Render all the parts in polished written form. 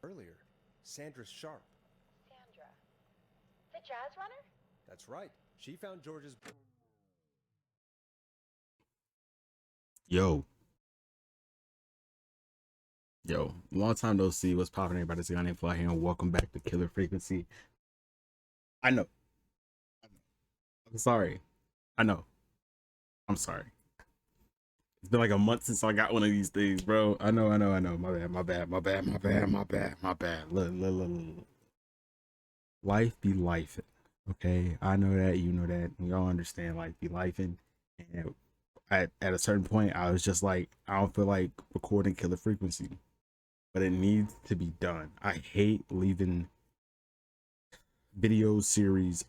earlier. Sandra Sharp. Sandra. The jazz runner? That's right. She found George's. Yo, long time no see. What's popping, everybody? It's Gunny Fly here, and welcome back to Killer Frequency. I know. I'm sorry. I know. I'm sorry. It's been like a month since I got one of these things, bro. I know. My bad. Look. Life be life. Okay, I know that. You know that. We all understand life be life, and at a certain point, I was just like, I don't feel like recording Killer Frequency, but it needs to be done. I hate leaving video series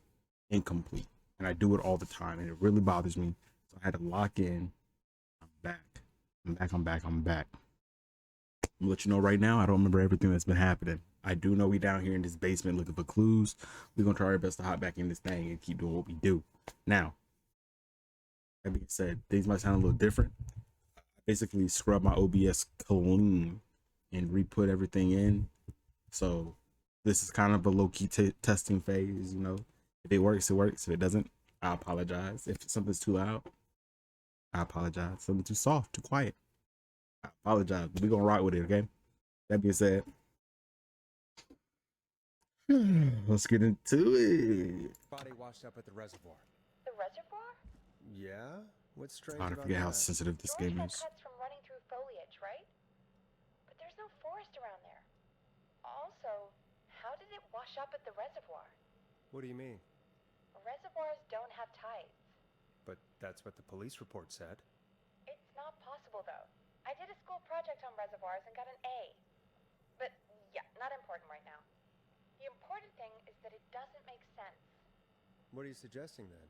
incomplete, and I do it all the time, and it really bothers me. So I had to lock in. I'm back. I'm back. I'm gonna let you know right now, I don't remember everything that's been happening. I do know we down here in this basement looking for clues. We're gonna try our best to hop back in this thing and keep doing what we do. Now, that being said, things might sound a little different. I basically scrub my OBS clean and re-put everything in. So this is kind of a low-key testing phase, you know. If it works, it works. If it doesn't, I apologize. If something's too loud, I apologize. Something too soft, too quiet, I apologize. We're gonna rock with it, okay? That being said, let's get into it. Body washed up at the reservoir. The reservoir? Yeah? What's strange I about forget how that? sensitive this George game had is. cuts from running through foliage, right? But there's no forest around there. Also, how did it wash up at the reservoir? What do you mean? Reservoirs don't have tides. But that's what the police report said. It's not possible, though. I did a school project on reservoirs and got an A. But, yeah, not important right now. The important thing is that it doesn't make sense. What are you suggesting then?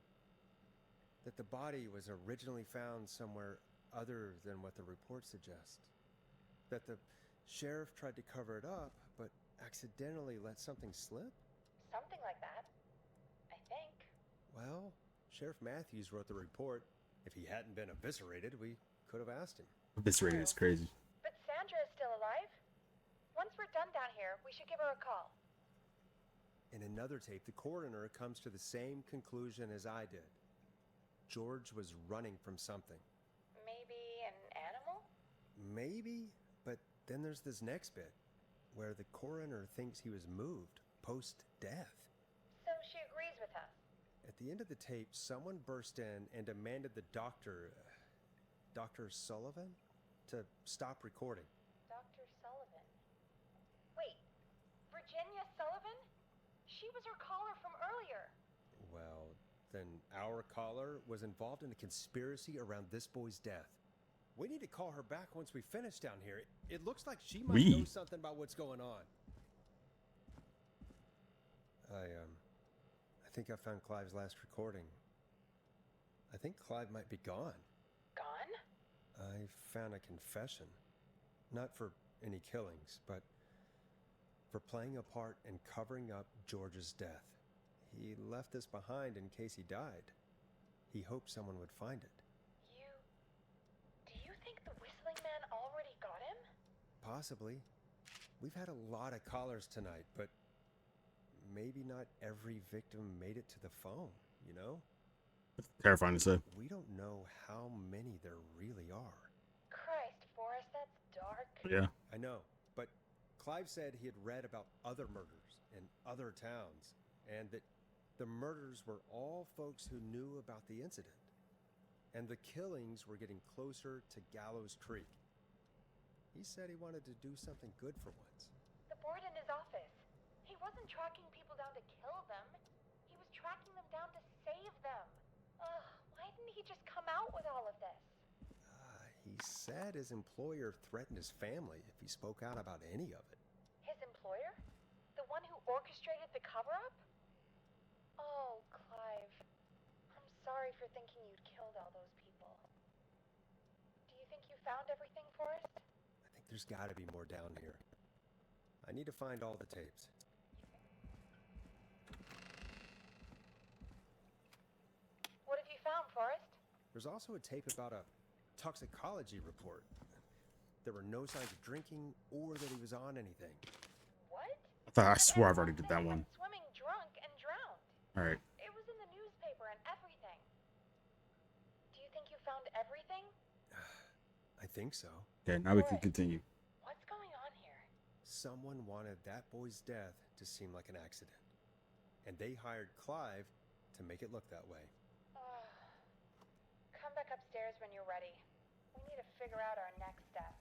That the body was originally found somewhere other than what the report suggests? That the sheriff tried to cover it up, but accidentally let something slip? Something like that. I think. Well, Sheriff Matthews wrote the report. If he hadn't been eviscerated, we could have asked him. Eviscerated is crazy. But Sandra is still alive? Once we're done down here, we should give her a call. In another tape, the coroner comes to the same conclusion as I did. George was running from something. Maybe an animal? Maybe, but then there's this next bit, where the coroner thinks he was moved post-death. So she agrees with us. At the end of the tape, someone burst in and demanded the doctor, Dr. Sullivan, to stop recording. Dr. Sullivan. Wait, Virginia Sullivan? She was her caller from earlier. Well, then our caller was involved in a conspiracy around this boy's death. We need to call her back once we finish down here. It looks like she might know something about what's going on. I think I found Clive's last recording. I think Clive might be gone. Gone? I found a confession. Not for any killings, but for playing a part in covering up George's death. He left this behind in case he died. He hoped someone would find it. Do you think the whistling man already got him? Possibly. We've had a lot of callers tonight, but maybe not every victim made it to the phone, you know? Terrifying to say. We don't know how many there really are. Christ, Forrest, that's dark. Yeah. I know, but Clive said he had read about other murders in other towns, and that the murders were all folks who knew about the incident. And the killings were getting closer to Gallows Creek. He said he wanted to do something good for once. The board in his office. He wasn't tracking people down to kill them. He was tracking them down to save them. Ugh, why didn't he just come out with all of this? He said his employer threatened his family if he spoke out about any of it. His employer? The one who orchestrated the cover-up? Oh, Clive. I'm sorry for thinking you'd killed all those people. Do you think you found everything, Forrest? I think there's gotta be more down here. I need to find all the tapes. What have you found, Forrest? There's also a tape about a toxicology report. There were no signs of drinking or that he was on anything. I swear I've already did that one. Swimming drunk and drowned. All right. It was in the newspaper and everything. Do you think you found everything? I think so. Okay, now we can continue. What's going on here? Someone wanted that boy's death to seem like an accident. And they hired Clive to make it look that way. Come back upstairs when you're ready. We need to figure out our next step.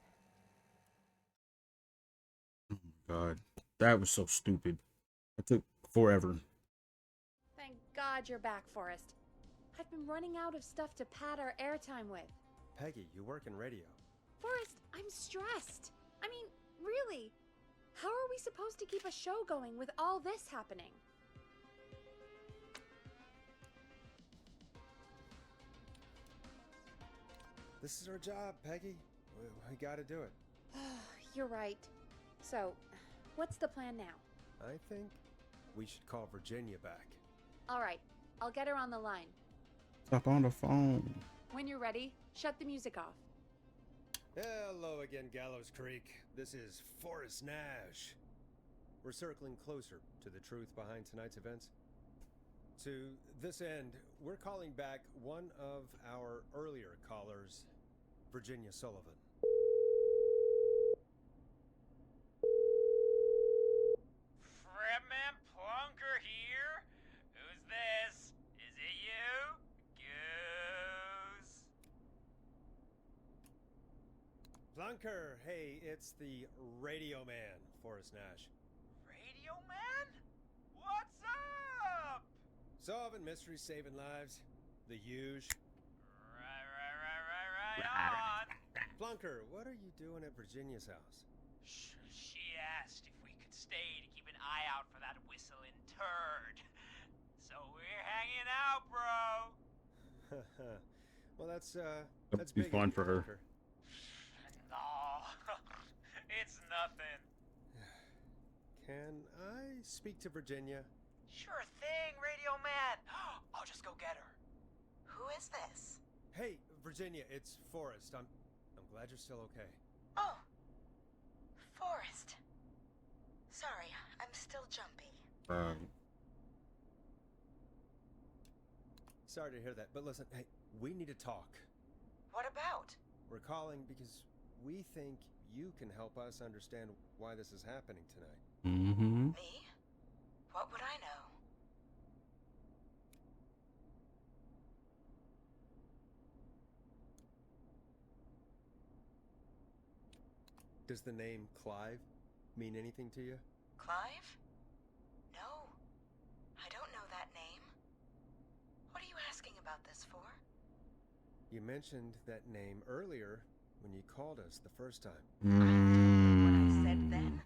Oh my God, that was so stupid. It took forever. Thank God you're back, Forrest. I've been running out of stuff to pad our airtime with. Peggy, you work in radio. Forrest, I'm stressed. I mean, really, how are we supposed to keep a show going with all this happening? This is our job, Peggy. We gotta do it. You're right. So, what's the plan now? I think we should call Virginia back. All right, I'll get her on the line. Stop on the phone. When you're ready, shut the music off. Hello again, Gallows Creek. This is Forrest Nash. We're circling closer to the truth behind tonight's events. To this end, we're calling back one of our earlier callers, Virginia Sullivan. Fredman Plunker here? Who's this? Is it you? Goose? Plunker, hey, it's the Radio Man, Forrest Nash. Radio Man? What's up? Solving mysteries, saving lives. The huge. Right on. Plunker, what are you doing at Virginia's house? She asked if we could stay to keep an eye out for that whistling turd. So we're hanging out, bro. Well, that's Be big fun of you, for her. Plunker. No, it's nothing. Can I speak to Virginia? Sure thing, Radio Man. I'll just go get her. Who is this? Hey, Virginia, it's Forrest. I'm glad you're still okay. Oh, Forrest. Sorry, I'm still jumpy. Sorry to hear that, but listen, hey, we need to talk. What about? We're calling because we think you can help us understand why this is happening tonight. Mm-hmm. Me? What would I know? Does the name Clive mean anything to you? Clive? No. I don't know that name. What are you asking about this for? You mentioned that name earlier when you called us the first time. What I said then?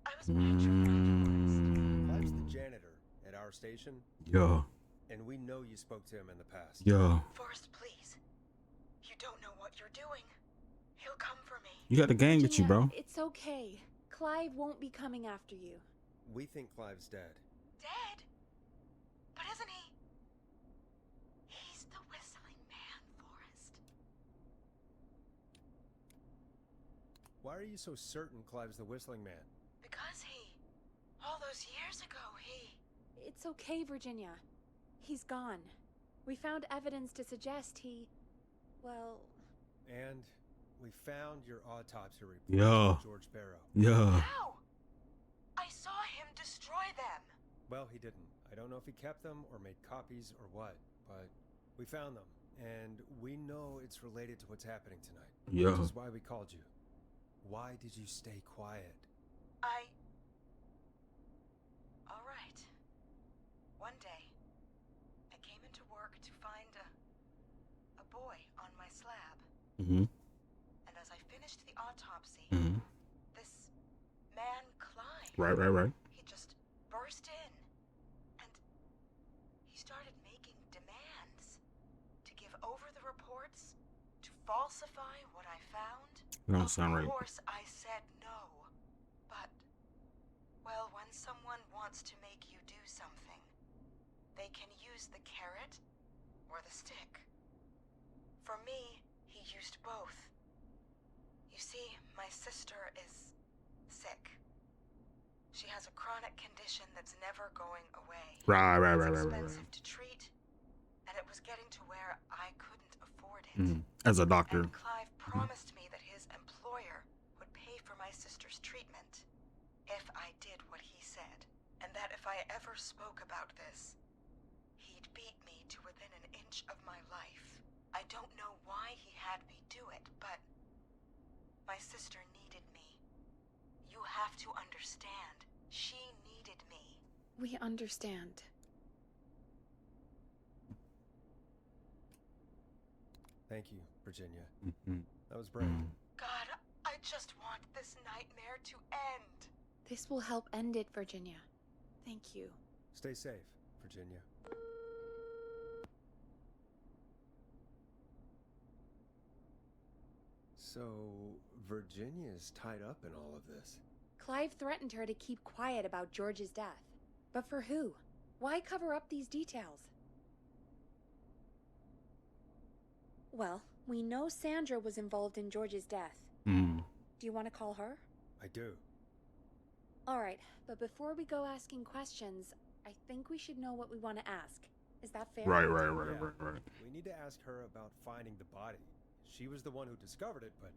I was petrified, Forrest. Clive's the janitor at our station, Yeah. and we know you spoke to him in the past. Yeah. Forrest, please. You don't know what you're doing. He'll come for me. You got the gang with you, bro. It's okay. Clive won't be coming after you. We think Clive's dead. Dead? But isn't he? He's the whistling man, Forrest. Why are you so certain Clive's the whistling man? Because all those years ago, It's okay, Virginia. He's gone. We found evidence to suggest well... And we found your autopsy report, Yeah. from George Barrow. Yeah. How? I saw him destroy them. Well, he didn't. I don't know if he kept them or made copies or what, but we found them, and we know it's related to what's happening tonight. Yeah. Which is why we called you. Why did you stay quiet? All right. One day, I came into work to find a boy on my slab. Mm-hmm. And as I finished the autopsy, Mm-hmm. this man, Clive, Right. he just burst in. And he started making demands to give over the reports, to falsify what I found. That don't sound right. Of course, I said no. But, well, when someone wants to make you do something, they can use the carrot or the stick. For me, he used both. You see, my sister is sick. She has a chronic condition that's never going away. Right. It's expensive to treat, and it was getting to where I couldn't afford it. As a doctor. And Clive promised me that his employer would pay for my sister's treatment if I did what he said, and that if I ever spoke about this, he'd beat me to within an inch of my life. I don't know why he had me do it, but my sister needed me. You have to understand. She needed me. We understand. Thank you, Virginia. That was brave. God, I just want this nightmare to end. This will help end it, Virginia. Thank you. Stay safe, Virginia. So, Virginia's tied up in all of this. Clive threatened her to keep quiet about George's death. But for who? Why cover up these details? Well, we know Sandra was involved in George's death. Do you want to call her? I do. Alright, but before we go asking questions, I think we should know what we want to ask. Is that fair? Right. We need to ask her about finding the body. She was the one who discovered it, but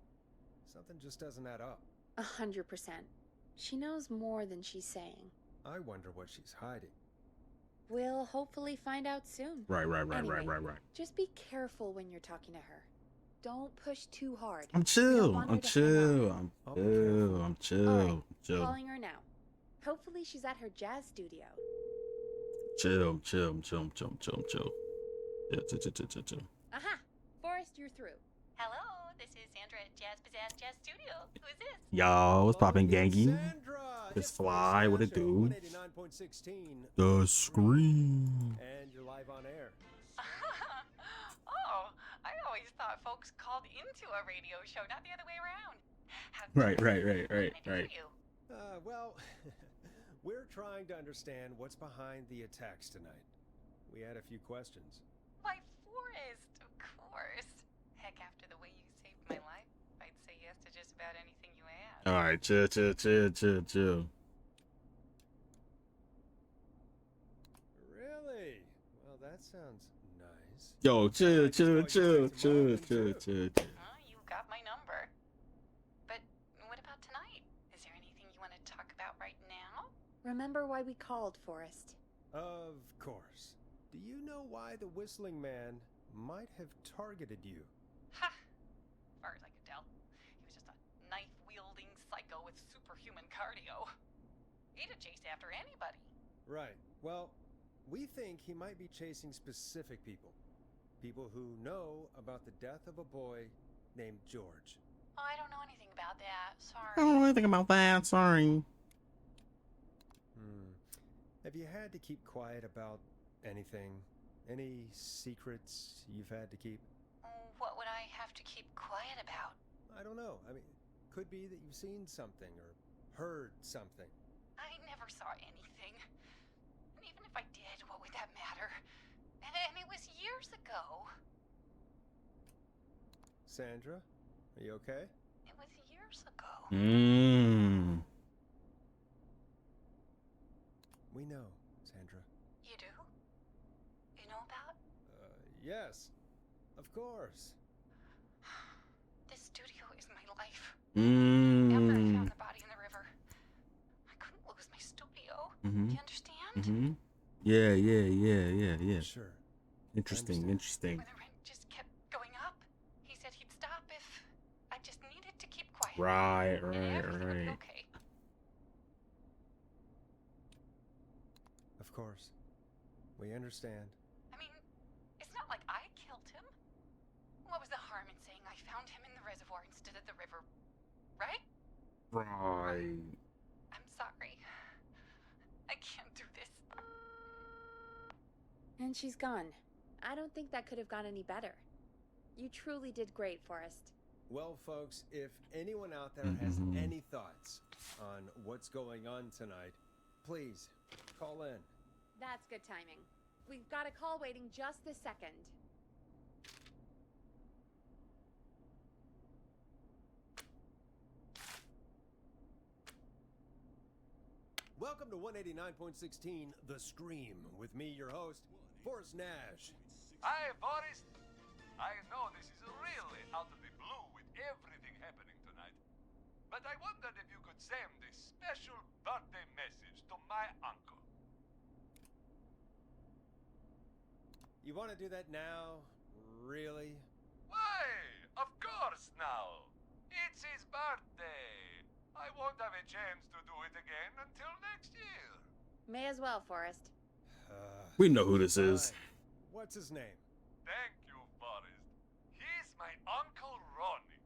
something just doesn't add up. 100%. She knows more than she's saying. I wonder what she's hiding. We'll hopefully find out soon. Right. Anyway, just be careful when you're talking to her. Don't push too hard. I'm We don't chill. want her I'm to hang chill. up. I'm chill. Alright, Chill. calling her now. Hopefully she's at her jazz studio. Chill. Chill. Aha! Forrest, you're through. Hello, this is Sandra at Jazz Pizzazz Jazz Studio. Who is this? Yo, what's poppin', Hello, gangy? Sandra! It's Hit Fly, what it Special do? 189.16. The screen. And you're live on air. Oh, I always thought folks called into a radio show, not the other way around. Right. What can I do for you? Well, we're trying to understand what's behind the attacks tonight. We had a few questions. Why, Forrest, of course. Heck, after the way you saved my life, I'd say yes to just about anything you ask. All right, chill. Really? Well, that sounds nice. Yo, chill. You got my number. But what about tonight? Is there anything you want to talk about right now? Remember why we called, Forrest. Of course. Do you know why the Whistling Man might have targeted you? Ha! As far as I could tell, he was just a knife-wielding psycho with superhuman cardio. He'd have chased after anybody. Right. Well, we think he might be chasing specific people. People who know about the death of a boy named George. Oh, I don't know anything about that. Sorry. I don't know anything about that. Sorry. Have you had to keep quiet about anything? Any secrets you've had to keep? What would I have to keep quiet about? I don't know. I mean, could be that you've seen something or heard something. I never saw anything. And even if I did, what would that matter? And it was years ago. Sandra, are you okay? It was years ago. We know, Sandra. You do? You know about? Yes. Of course. This studio is my life. After I Mm. found the body in the river, I couldn't lose my studio. Mhm. Do you understand? Yeah. Sure. Interesting. understand. Interesting. When the rent just kept going up, he said he'd stop if I just needed to keep quiet. Right. And everything would be okay. Of course. We understand. I mean, it's not like I killed him. What was the harm in saying I found him in the reservoir instead of the river? Right? Right. I'm sorry. I can't do this. And she's gone. I don't think that could have gone any better. You truly did great, Forrest. Well, folks, if anyone out there has any thoughts on what's going on tonight, please call in. That's good timing. We've got a call waiting just this second. Welcome to 189.16 The Scream with me, your host, Forrest Nash. Hi, Boris. I know this is really out of the blue with everything happening tonight, but I wondered if you could send a special birthday message to my uncle. You want to do that now? Really? Why? Of course now. It's his birthday. I won't have a chance to do it again until next year. May as well, Forrest. We know who this is. Fine. What's his name? Thank you, Forrest. He's my Uncle Ronnie.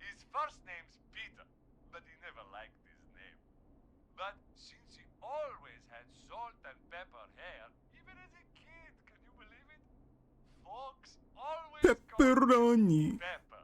His first name's Peter, but he never liked his name. But since he always had salt and pepper hair, even as a kid, can you believe it? Folks always Pepperoni. called him Pepper.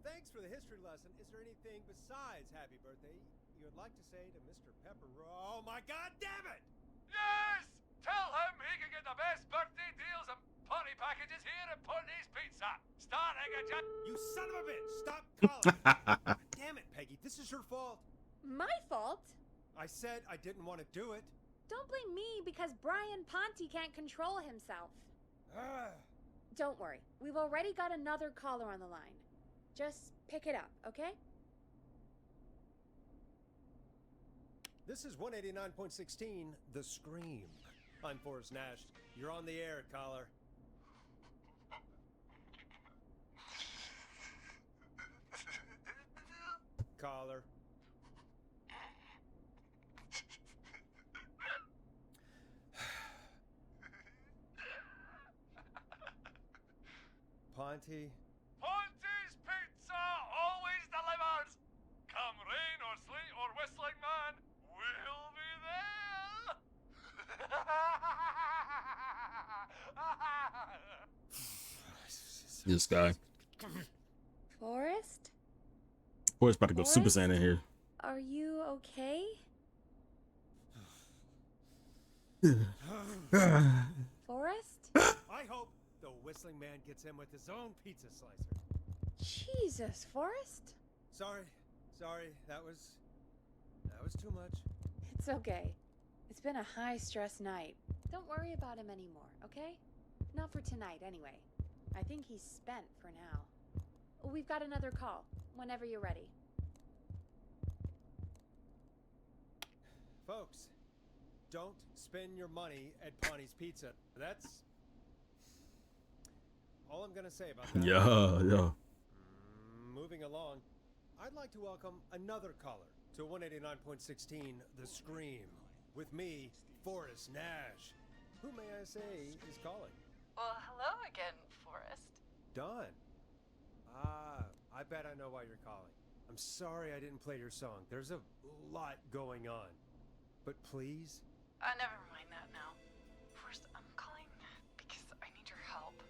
Thanks for the history lesson. Is there anything besides happy birthday you would like to say to Mr. Pepper? Oh my God, damn it! Yes! Tell him he can get the best birthday deals and party packages here at Putney's Pizza. Starting at just... You son of a bitch! Stop calling! God damn it, Peggy. This is your fault. My fault? I said I didn't want to do it. Don't blame me because Brian Ponte can't control himself. Ah. Don't worry. We've already got another caller on the line. Just pick it up, okay? This is 189.16 The Scream. I'm Forrest Nash. You're on the air, caller. Caller. Ponte. Ponte's Pizza always delivers. Come rain or sleet or whistling man, we'll be there. This guy. Forrest? Forrest about to go Super Forrest? Saiyan in here. Are you okay? Forrest? I hope the whistling man gets him with his own pizza slicer. Jesus, Forrest? Sorry. That was too much. It's okay. It's been a high-stress night. Don't worry about him anymore, okay? Not for tonight, anyway. I think he's spent for now. We've got another call, whenever you're ready. Folks, don't spend your money at Ponte's Pizza. That's all I'm gonna say about that. Yeah. Moving along, I'd like to welcome another caller to 189.16 The Scream with me, Forrest Nash. Who may I say is calling? Well, hello again, Forrest. Don. I bet I know why you're calling. I'm sorry I didn't play your song. There's a lot going on. But please? Never mind that now. First, I'm calling because I need your help.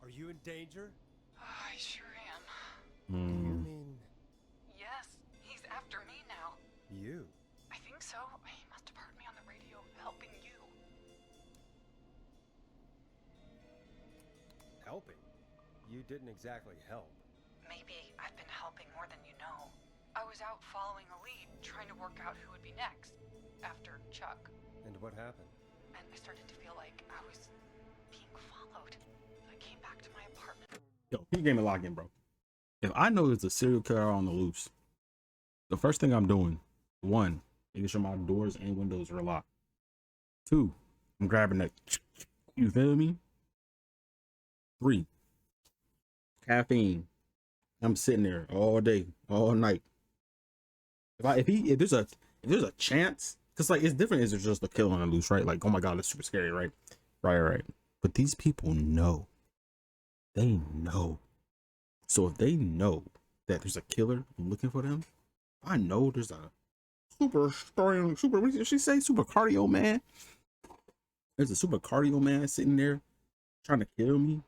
Are you in danger? I sure am. You mean Yes, he's after me now. you? I think so. He must have heard me on the radio helping you. Helping? You didn't exactly help. Maybe I've been helping more than you know. I was out following a lead, trying to work out who would be next, after Chuck. And what happened? And I started to feel like I was being followed. I came back to my apartment. Yo, he gave me a lock in, bro. If I know there's a serial killer on the loose, the first thing I'm doing, one, making sure my doors and windows are locked. Two, I'm grabbing that. You feel me? Three, caffeine. I'm sitting there all day, all night. If there's a chance, because like it's different. Is there just a killer on the loose, right? Like, oh my god, it's super scary, right? Right. But these people know. They know. So if they know that there's a killer looking for them, I know there's a super, what did she say? Super cardio man. There's a super cardio man sitting there trying to kill me.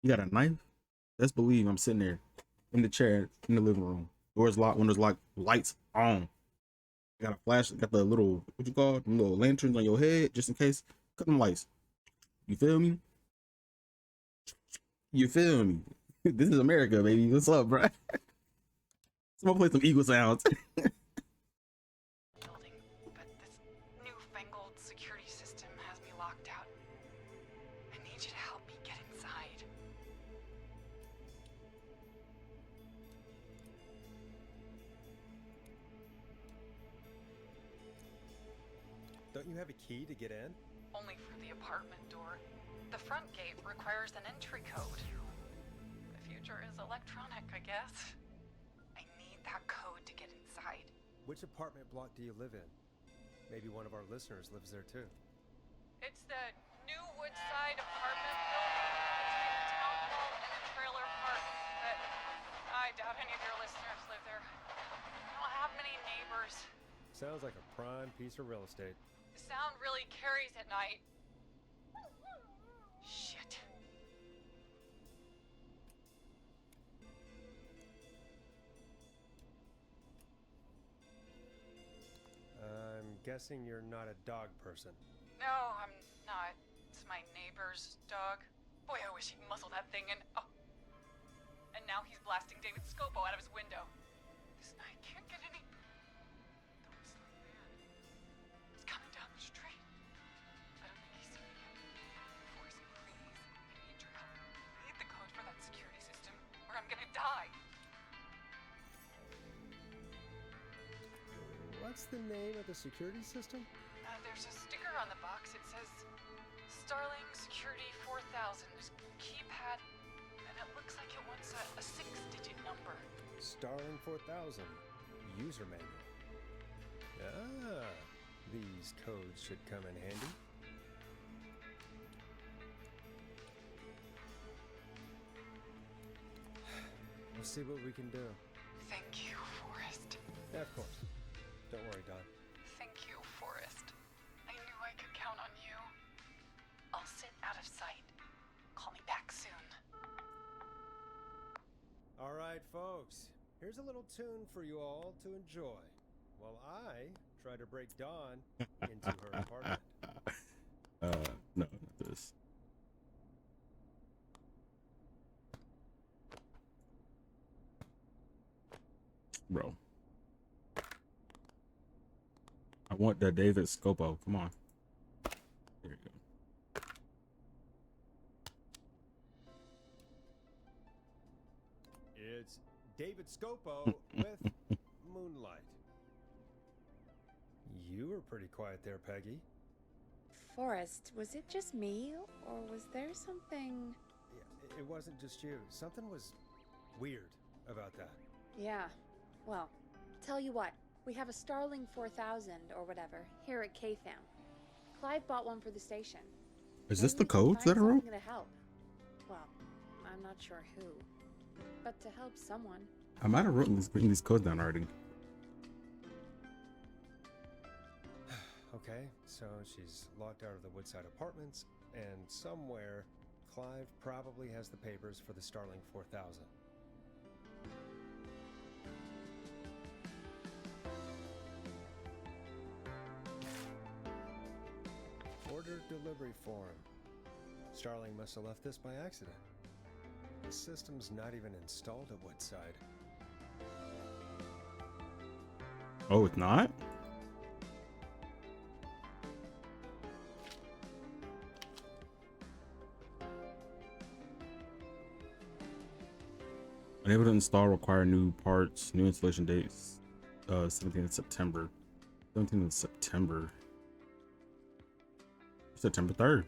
You got a knife? Let's believe I'm sitting there in the chair in the living room. Doors locked, windows locked, lights on. Got a flash, got the little, what you call it? The little lanterns on your head, just in case. Cut them lights. You feel me? You feel me? This is America, baby. What's up, bro? Someone play some eagle sounds. Building, but this newfangled security system has me locked out. I need you to help me get inside. Don't you have a key to get in? Only for the apartment door. The front gate requires an entry code. The future is electronic, I guess. I need that code to get inside. Which apartment block do you live in? Maybe one of our listeners lives there too. It's the new Woodside apartment building between the town hall and the trailer park. But I doubt any of your listeners live there. I don't have many neighbors. Sounds like a prime piece of real estate. The sound really carries at night. Shit. I'm guessing you're not a dog person. No, I'm not. It's my neighbor's dog. Boy, I wish he'd muzzle that thing and... Oh. And now he's blasting David Scopo out of his window. This night can't get any... The whistling man. He's coming down the street. I don't think he's seen me yet. Forrest, please. I need your help. I need the code for that security system, or I'm gonna die. What's the name of the security system? There's a sticker on the box. It says Starling Security 4000. There's a keypad, and it looks like it wants a 6-digit number. Starling 4000. User manual. Ah, these codes should come in handy. We'll see what we can do. Thank you, Forrest. Yeah, of course. Don't worry, Don. Thank you, Forrest. I knew I could count on you. I'll sit out of sight. Call me back soon. All right, folks. Here's a little tune for you all to enjoy while I try to break Dawn into her apartment. No, not this. Bro. I want that David Scopo. Come on. There you go. It's David Scopo with Moonlight. You were pretty quiet there, Peggy. Forrest, was it just me, or was there something... Yeah, it wasn't just you. Something was weird about that. Yeah, well, tell you what. We have a Starling 4000 or whatever here at K-Fam. Clive bought one for the station. Is this Maybe the we can codes find that are wrong? something to help. Well, I'm not sure who, but to help someone. I might have written these codes down already. Okay, so she's locked out of the Woodside Apartments, and somewhere, Clive probably has the papers for the Starling 4000. Order delivery form. Starling must have left this by accident. The system's not even installed at Woodside. Oh, it's not? Unable to install, require new parts, new installation dates, 17th of September. 17th of September. September 3rd.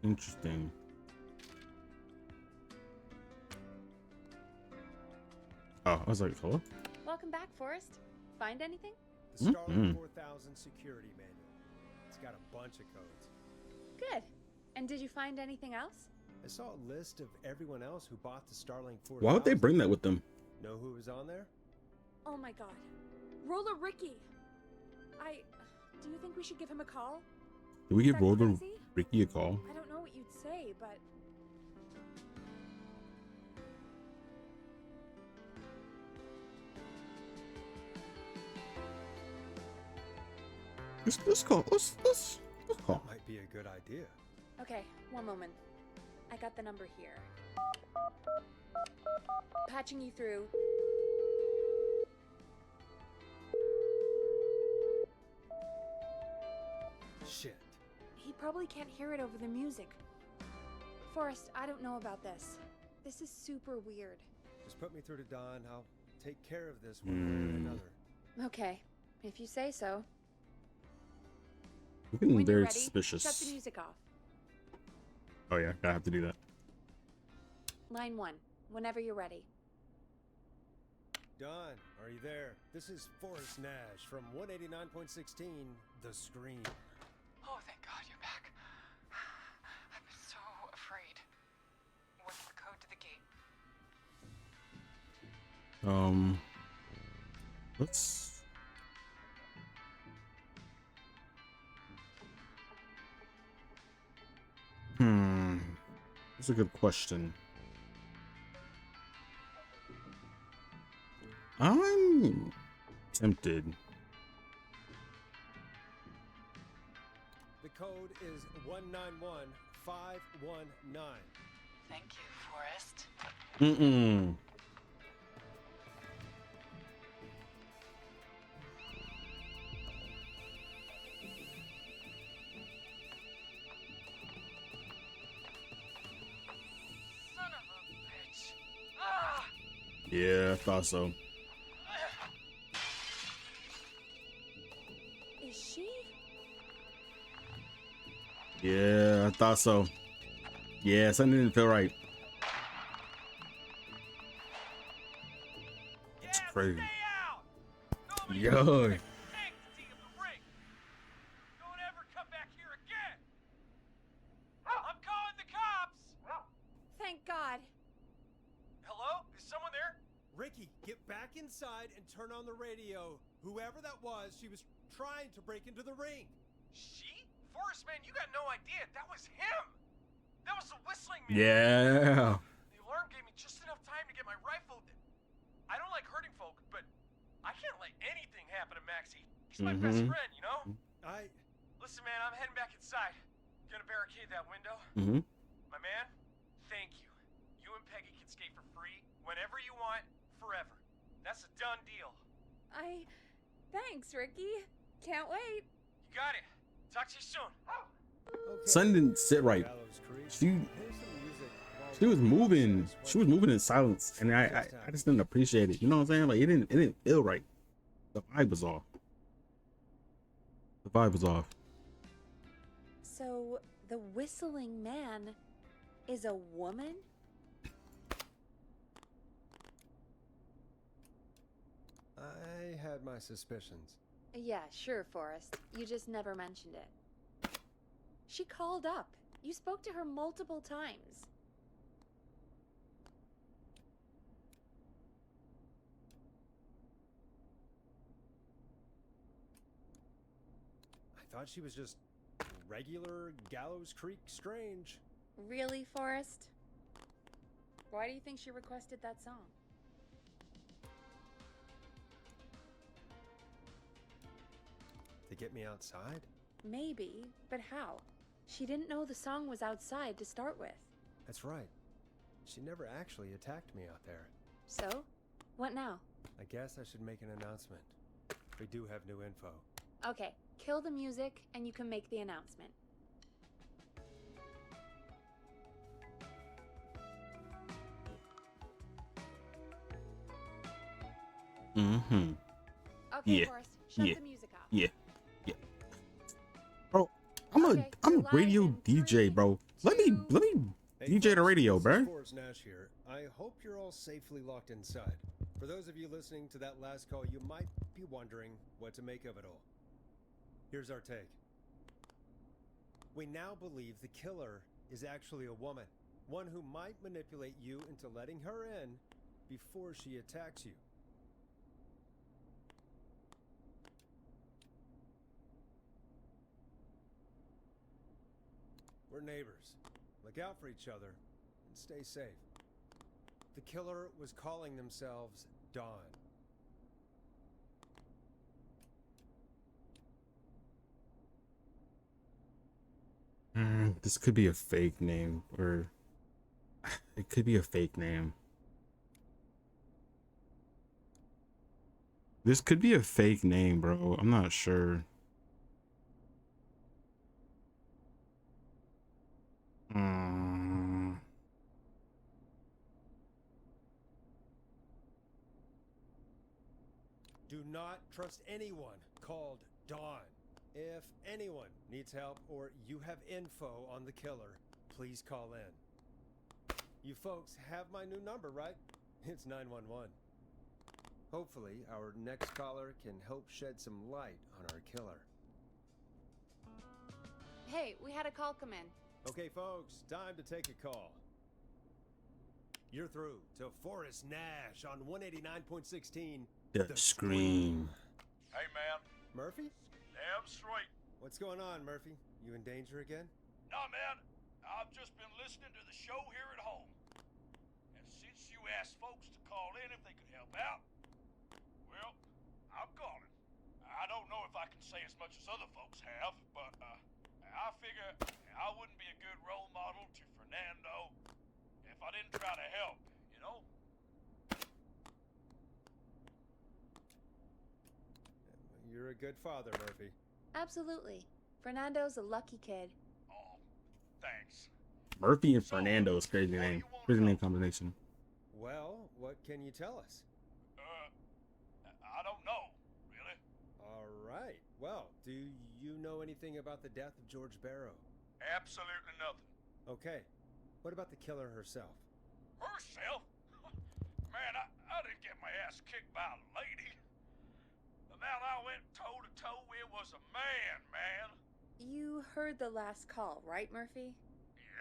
Interesting. Oh, I was like, hello? Welcome back, Forrest. Find anything? The Starling 4000 security manual. It's got a bunch of codes. Good. And did you find anything else? I saw a list of everyone else who bought the Starling 4000. Why would they bring that with them? Know who was on there? Oh my god. Roller Ricky! Do you think we should give him a call? Did we Is give that Roller crazy? Ricky a call? I don't know what you'd say, but... Let's call. Let's call. Might be a good idea. Okay, one moment. I got the number here. Patching you through. Shit. He probably can't hear it over the music. Forrest, I don't know about this. This is super weird. Just put me through to Don. I'll take care of this one way or another. Okay, if you say so. We're getting When you're very ready, suspicious. shut the music off. Oh yeah, I have to do that. Line 1, whenever you're ready. Don, are you there? This is Forrest Nash from 189.16, The Scream. Oh, thank God you're back. I've been so afraid. What's the code to the gate? Let's. That's a good question. I'm tempted. The code is 191519. Thank you, Forrest. Mm-mm. Son of a bitch. Ah! Yeah, I thought so. Is she? Yeah, I thought so. Yeah, something didn't feel right. That's crazy. Stay out! Nobody Yo. expects sanctity of the ring. Don't ever come back here again. I'm calling the cops. Thank God. Hello? Is someone there? Ricky, get back inside and turn on the radio. Whoever that was, she was trying to break into the ring. She? Forrest, man, you got no idea. That was him. That was the whistling man. Yeah. The alarm gave me just enough time to get my rifle. I don't like hurting folk, but I can't let anything happen to Maxie. He's my best friend, you know? Listen, man, I'm heading back inside. Gonna barricade that window. My man, thank you. You and Peggy can skate for free whenever you want, forever. That's a done deal. Thanks, Ricky. Can't wait. You got it. Talk to you soon. Okay. Something didn't sit right. Gallows Creek. She Here's some music while she was we moving. process She what was moving in silence, and I just didn't appreciate it. You know what I'm saying? Like it didn't feel right. The vibe was off. The vibe was off. So, the whistling man is a woman? I had my suspicions. Yeah, sure, Forrest. You just never mentioned it. She called up. You spoke to her multiple times. I thought she was just regular Gallows Creek strange. Really, Forrest? Why do you think she requested that song? To get me outside? Maybe, but how? She didn't know the song was outside to start with. That's right. She never actually attacked me out there. So, what now? I guess I should make an announcement. We do have new info. Okay, kill the music and you can make the announcement. Mm-hmm. Okay, Yeah, Forrest, shut yeah, the music off. Yeah. Bro, I'm Okay, a you're live radio in DJ, 3, bro. Let me 2. Hey, DJ the folks, radio, this bro. is Forrest Nash here. I hope you're all safely locked inside. For those of you listening to that last call, you might be wondering what to make of it all. Here's our take. We now believe the killer is actually a woman, one who might manipulate you into letting her in before she attacks you. We're neighbors. Look out for each other and stay safe. The killer was calling themselves Dawn. This could be a fake name, or It could be a fake name. This could be a fake name, bro. I'm not sure. Mm. Do not trust anyone called Dawn. If anyone needs help or you have info on the killer, please call in. You folks have my new number, right? It's 911. Hopefully, our next caller can help shed some light on our killer. Hey, we had a call come in. Okay, folks, time to take a call. You're through to Forrest Nash on 189.16. The Scream. Hey, man. Murphy? Damn straight. What's going on, Murphy? You in danger again? Nah, man. I've just been listening to the show here at home. And since you asked folks to call in if they could help out, well, I'm calling. I don't know if I can say as much as other folks have, but I figure I wouldn't be a good role model to Fernando if I didn't try to help, you know? You're a good father, Murphy. Absolutely. Fernando's a lucky kid. Oh, thanks. Murphy and Fernando is crazy name. Crazy name combination. Well, what can you tell us? I don't know, really. All right. Well, do you know anything about the death of George Barrow? Absolutely nothing. Okay. What about the killer herself? Herself? Man, I didn't get my ass kicked by a lady. The man I went toe-to-toe with was a man. You heard the last call, right, Murphy?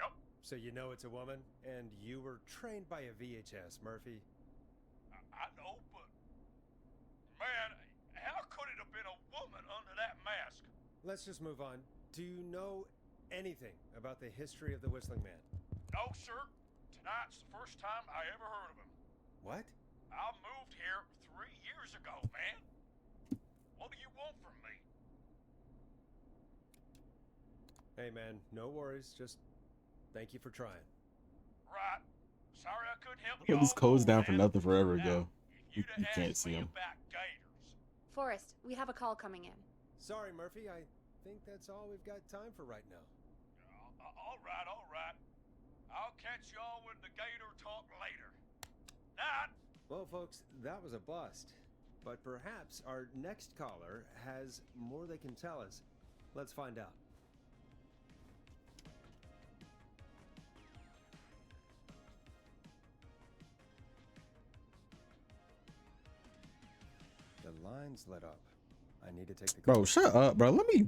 Yep. So you know it's a woman, and you were trained by a VHS, Murphy. I know, but... Man, how could it have been a woman under that mask? Let's just move on. Do you know anything about the history of the Whistling Man? No, sir. Tonight's the first time I ever heard of him. What? I moved here 3 years ago, man. What do you want from me? Hey, man, no worries. Just thank you for trying. Right. Sorry I couldn't help Put you. this code's down for man. nothing forever Now, ago. if You you'd have can't asked see me him. about gators, Forrest, we have a call coming in. Sorry, Murphy. I think that's all we've got time for right now. all right, all right. I'll catch y'all with the gator talk later. Night. Well, folks, that was a bust. But perhaps our next caller has more they can tell us. Let's find out. The lines lit up. I need to take the call. Bro, shut up, bro. Let me.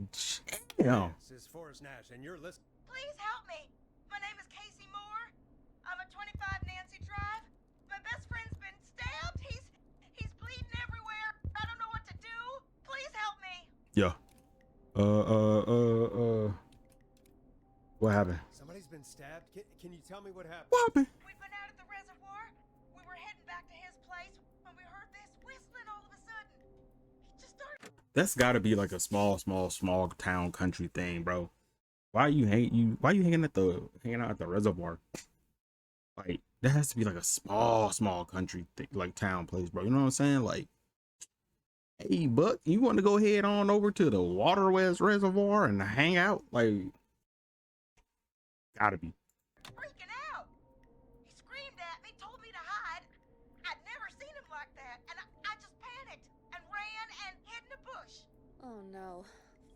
Damn. This is Forrest Nash, and you're listening. Please help me. My name is Casey Moore. I'm at 25 Nancy Drive. My best friend's been stabbed. He's bleeding everywhere. I don't know what to do. Please help me. Yeah. What happened? Somebody's been stabbed. Can you tell me what happened? What happened? We'd been out at the reservoir. We were heading back to his place when we heard this whistling all of a sudden. He just started. That's got to be like a small town country thing, bro. Why you hanging out at the reservoir? Like that has to be like a small country thing, like town place, bro. You know what I'm saying? Like, hey, Buck, you want to go head on over to the Waterwest Reservoir and hang out? Like, gotta be. Freaking out. He screamed at me, told me to hide. I'd never seen him like that, and I just panicked and ran and hid in a bush. Oh no.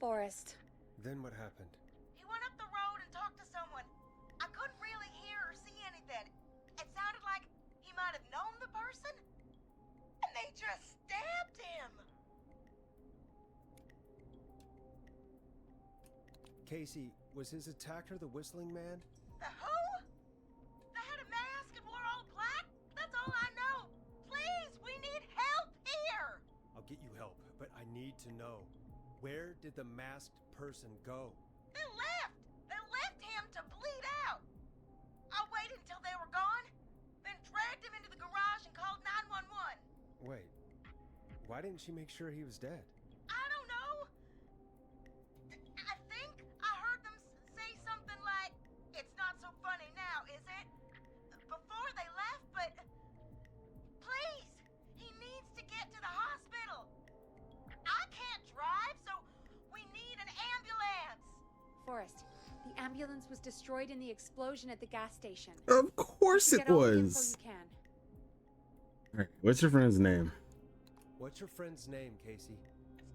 Forrest. Then what happened? He went up the road and talked to someone. I couldn't really hear or see anything. It sounded like he might have known the person, and they just stabbed him. Casey, was his attacker the Whistling Man? The who? They had a mask and wore all black? That's all I know. Please, we need help here. I'll get you help, but I need to know. Where did the masked person go? They left. They left him to bleed out. I waited until they were gone, then dragged him into the garage and called 911. Wait, why didn't she make sure he was dead? I don't know. I think I heard them say something like, "It's not so funny now, is it?" was destroyed in the explosion at the gas station. Of course it Get all the info was. you can. All right, what's your friend's name? What's your friend's name, Casey?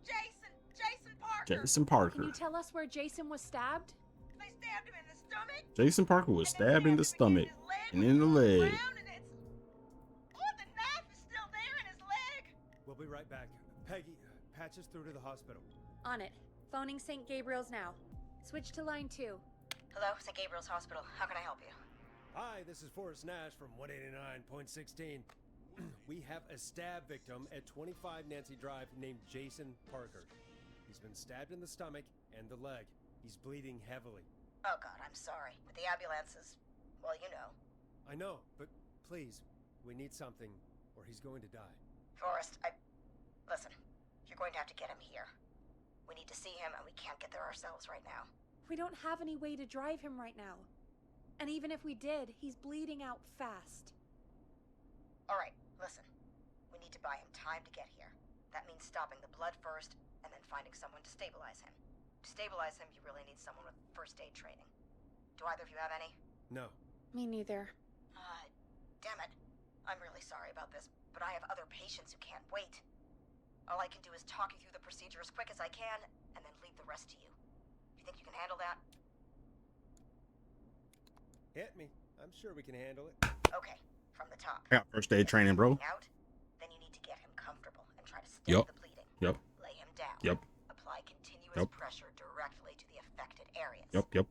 It's Jason Parker. Jason Can Parker. you tell us where Jason was stabbed? They stabbed him in the stomach. Jason Parker was stabbed in the stomach and in the leg. Oh, the knife is still there in his leg. We'll be right back. Peggy, patch us through to the hospital. On it. Phoning St. Gabriel's now. Switch to line 2. Hello, St. Gabriel's Hospital. How can I help you? Hi, this is Forrest Nash from 189.16. We have a stab victim at 25 Nancy Drive named Jason Parker. He's been stabbed in the stomach and the leg. He's bleeding heavily. Oh, God, I'm sorry. But the ambulances, well, you know. I know, but please, we need something or he's going to die. Forrest, listen, you're going to have to get him here. We need to see him, and we can't get there ourselves right now. We don't have any way to drive him right now. And even if we did, he's bleeding out fast. All right, listen. We need to buy him time to get here. That means stopping the blood first, and then finding someone to stabilize him. To stabilize him, you really need someone with first aid training. Do either of you have any? No. Me neither. Damn it. I'm really sorry about this, but I have other patients who can't wait. All I can do is talk you through the procedure as quick as I can, and then leave the rest to you. Do you think you can handle that? Hit me. I'm sure we can handle it. Okay, from the top. I got first aid training, bro. Out, then you need to get him comfortable and try to stem the bleeding. Yep. Lay him down. Yep. Apply continuous pressure directly to the affected areas. Yep.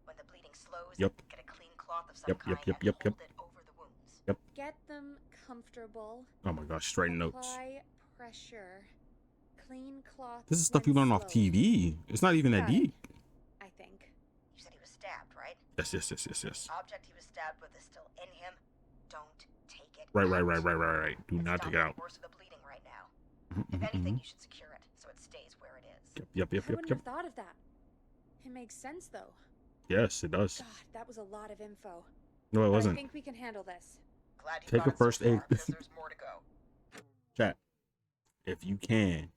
When the bleeding slows, Yep. get a clean cloth of some Yep, kind yep, and hold it over the wounds. Get them comfortable. Oh my gosh, straight notes. Apply pressure. Clean cloth. This is stuff you when learn off slowed. TV. It's not even that Got it. deep. I think. You said he was stabbed, right? Yes. Object he was stabbed with is still in him. Don't take it Right. out. Do It's not take it stopping out. the worst of the bleeding right now. If anything, you should secure it so it stays where it is. Yep. I wouldn't have thought of that. It makes sense though. Yes, it does. God, that was a lot of info. No, it But I wasn't. think we can handle this. Glad you Take got a it so first far, aid. because there's more to go. Chat. If you can,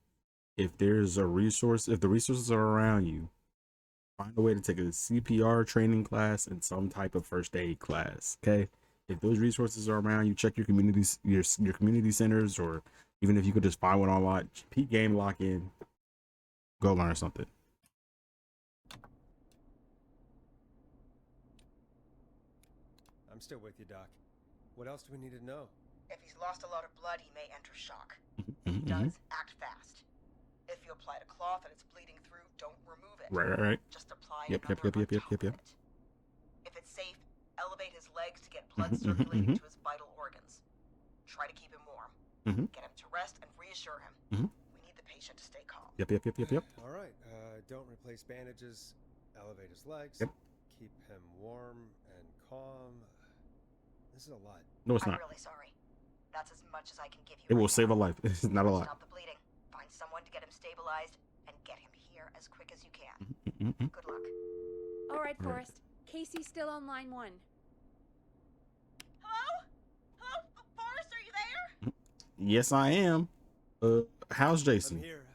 if there's a resource, if the resources are around you, find a way to take a CPR training class and some type of first aid class. Okay. If those resources are around you, check your communities, your community centers, or even if you could just find one online, peak game lock in, go learn something. I'm still with you, Doc. What else do we need to know? If he's lost a lot of blood, he may enter shock. If Mhm, he does, act fast. If you apply a cloth and it's bleeding through, don't remove it. Right. Just apply Yep. another on top of it. If it's safe, elevate his legs to get blood circulating to his vital organs. Try to keep him warm. Get him to rest and reassure him. We need the patient to stay calm. Yep. All right. Don't replace bandages. Elevate his legs. Yep. Keep him warm and calm. This is a lot. No, it's I'm not. really sorry. That's as much as I can give you. It will right save a now. life. It's not a lot. Stop the bleeding. Find someone to get him stabilized and get him here as quick as you can. Good luck. All right, Forrest. Casey's still on line 1. Hello? Hello? Forrest, are you there? Yes, I am. How's I'm Jason? here.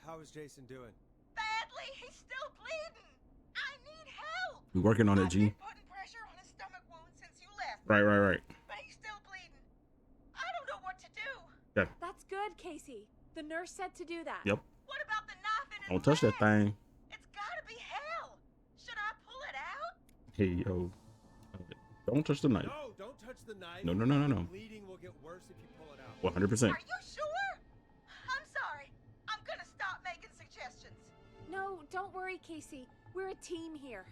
How is Jason doing? Badly. He's still bleeding. I need help. We working on it, I've G. been putting pressure on his stomach wound since you left. Right. But he's still bleeding. I don't know what to do. That's good, Casey. The nurse said to do that. Yep. What about the knife in his Don't touch that leg? thing. It's gotta be hell. Should I pull it out? Hey, yo. Don't touch the knife. No, don't touch the knife. No. The bleeding will get worse if you pull it out. 100%. Are you sure? I'm sorry. I'm gonna stop making suggestions. No, don't worry, Casey. We're a team here.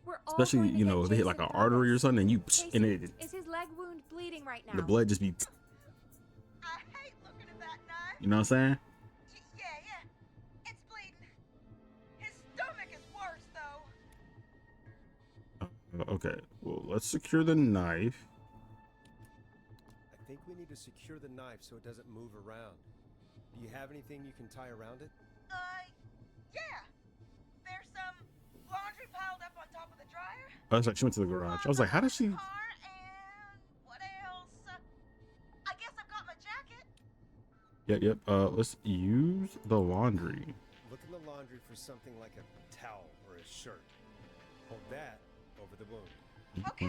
We're all Especially, going to you get know, if they hit like Jason an through artery or this. something, and you Casey, and it, is his leg wound bleeding right now? the blood just be, I hate looking at that knife. you know what I'm saying? Yeah. It's bleeding. His stomach is worse, though. Okay. Well, let's secure the knife. I think we need to secure the knife so it doesn't move around. Do you have anything you can tie around it? Yeah. There's some laundry piled up on top of the dryer. Oh, it's like she went to the garage. I was like, how does she? Car and what else? I guess I've got my jacket. Yep. Let's use the laundry. Look in the laundry for something like a towel or a shirt. Hold that over the wound. Okay.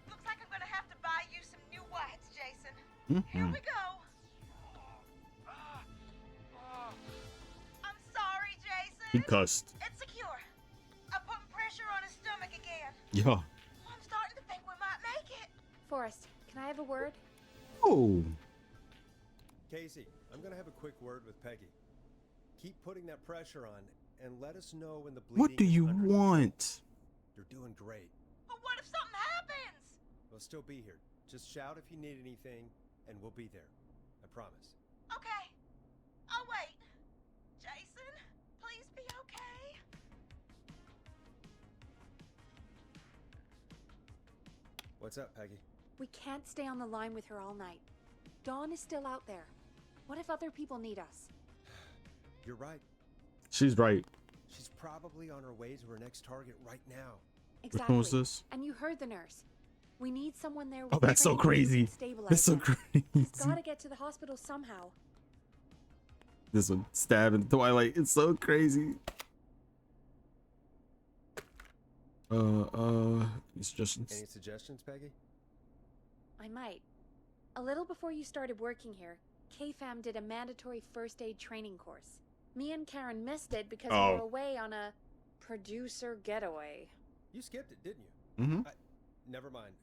Looks like I'm gonna have to buy you some new whites, Jason. Here we go. I'm sorry, Jason. He cussed. It's secure. I'm putting pressure on his stomach again. Yeah. I'm starting to think we might make it. Forrest, can I have a word? Oh. Casey, I'm gonna have a quick word with Peggy. Keep putting that pressure on and let us know when the bleeding What do is you under control. want? You're doing great. But what if something happens? We'll still be here. Just shout if you need anything, and we'll be there. I promise. Okay. I'll wait. Jason, please be okay. What's up, Peggy? We can't stay on the line with her all night. Dawn is still out there. What if other people need us? You're right. She's right. She's probably on her way to her next target right now. Which one was this? And you heard the nurse. We need someone there. Oh, that's so crazy. That's so crazy. Gotta get to the hospital somehow. This one, stab in Twilight. It's so crazy. Any suggestions? Any suggestions, Peggy? I might. A little before you started working here, KFAM did a mandatory first aid training course. Me and Karen missed it because we were away on a producer getaway. You skipped it, didn't you? Mm-hmm. Never mind.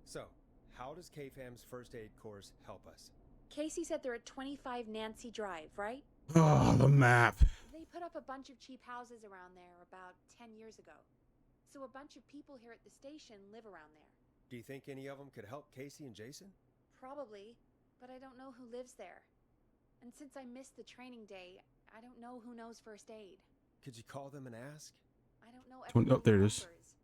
So, how does KFAM's first aid course help us? Casey said they're at 25 Nancy Drive, right? Oh, the map. They put up a bunch of cheap houses around there about 10 years ago. So a bunch of people here at the station live around there. Do you think any of them could help Casey and Jason? Probably, but I don't know who lives there. And since I missed the training day, I don't know who knows first aid. Could you call them and ask? I don't know Oh, there it is. numbers.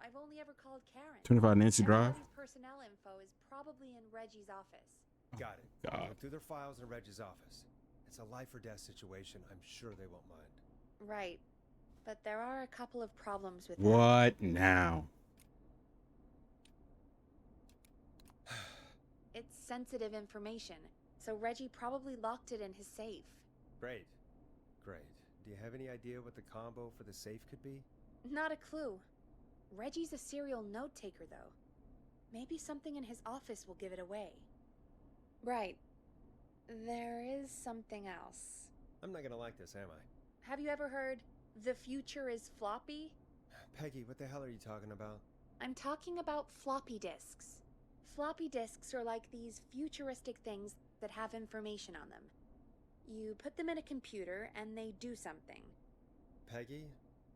I've only ever called Karen. 25 Nancy Drive. Everybody's personnel info is probably in Reggie's office. Got it. God. Look through their files in Reggie's office. It's a life or death situation. I'm sure they won't mind. Right. But there are a couple of problems with that. What now? It's sensitive information, so Reggie probably locked it in his safe. Great. Great. Do you have any idea what the combo for the safe could be? Not a clue. Reggie's a serial note taker, though. Maybe something in his office will give it away. Right. There is something else. I'm not gonna like this, am I? Have you ever heard, "The future is floppy"? Peggy, what the hell are you talking about? I'm talking about floppy disks. Floppy disks are like these futuristic things that have information on them. You put them in a computer and they do something. Peggy,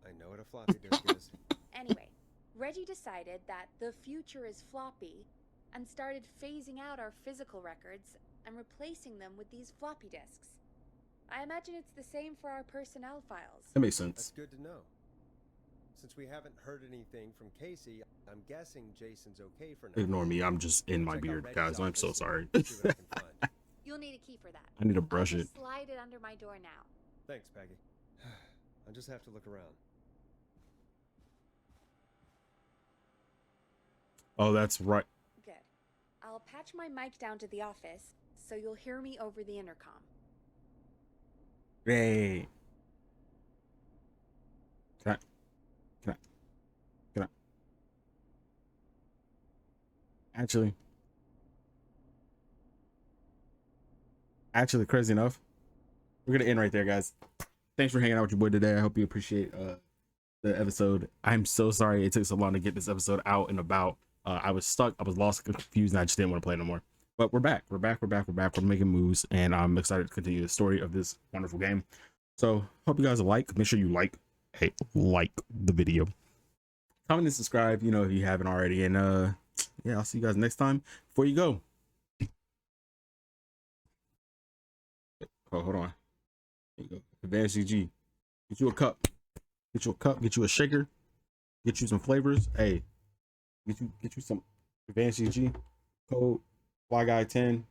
I know what a floppy disk is. Anyway, Reggie decided that the future is floppy and started phasing out our physical records and replacing them with these floppy disks. I imagine it's the same for our personnel files. That makes That's sense. good to know. Since we haven't heard anything from Casey, I'm guessing Jason's okay for now. Ignore me. I'm just in my Check out beard, Reggie's guys. I'm so office sorry. and see what I can find. You'll need a key for that. I need to brush I'll it. just slide it under my door now. Thanks, Peggy. I'll just have to look around. Oh, that's right. Good. I'll patch my mic down to the office, so you'll hear me over the intercom. Hey. Can I? Actually, crazy enough, we're gonna end right there, guys. Thanks for hanging out with your boy today. I hope you appreciate the episode. I'm so sorry it took so long to get this episode out and about. I was stuck, I was lost, confused, and I just didn't want to play no more. But we're back. We're making moves, and I'm excited to continue the story of this wonderful game. So hope you guys like. Make sure you like the video, comment and subscribe, if you haven't already. And yeah, I'll see you guys next time. Before you go, hold on. There you go. Advanced GG. Get you a cup. Get you a shaker. Get you some flavors. Hey, get you some Advanced GG. Code Fly Guy 10.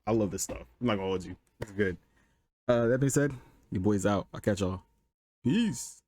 I love this stuff. I'm not gonna hold you. It's good. That being said, your boy's out. I'll catch y'all. Peace.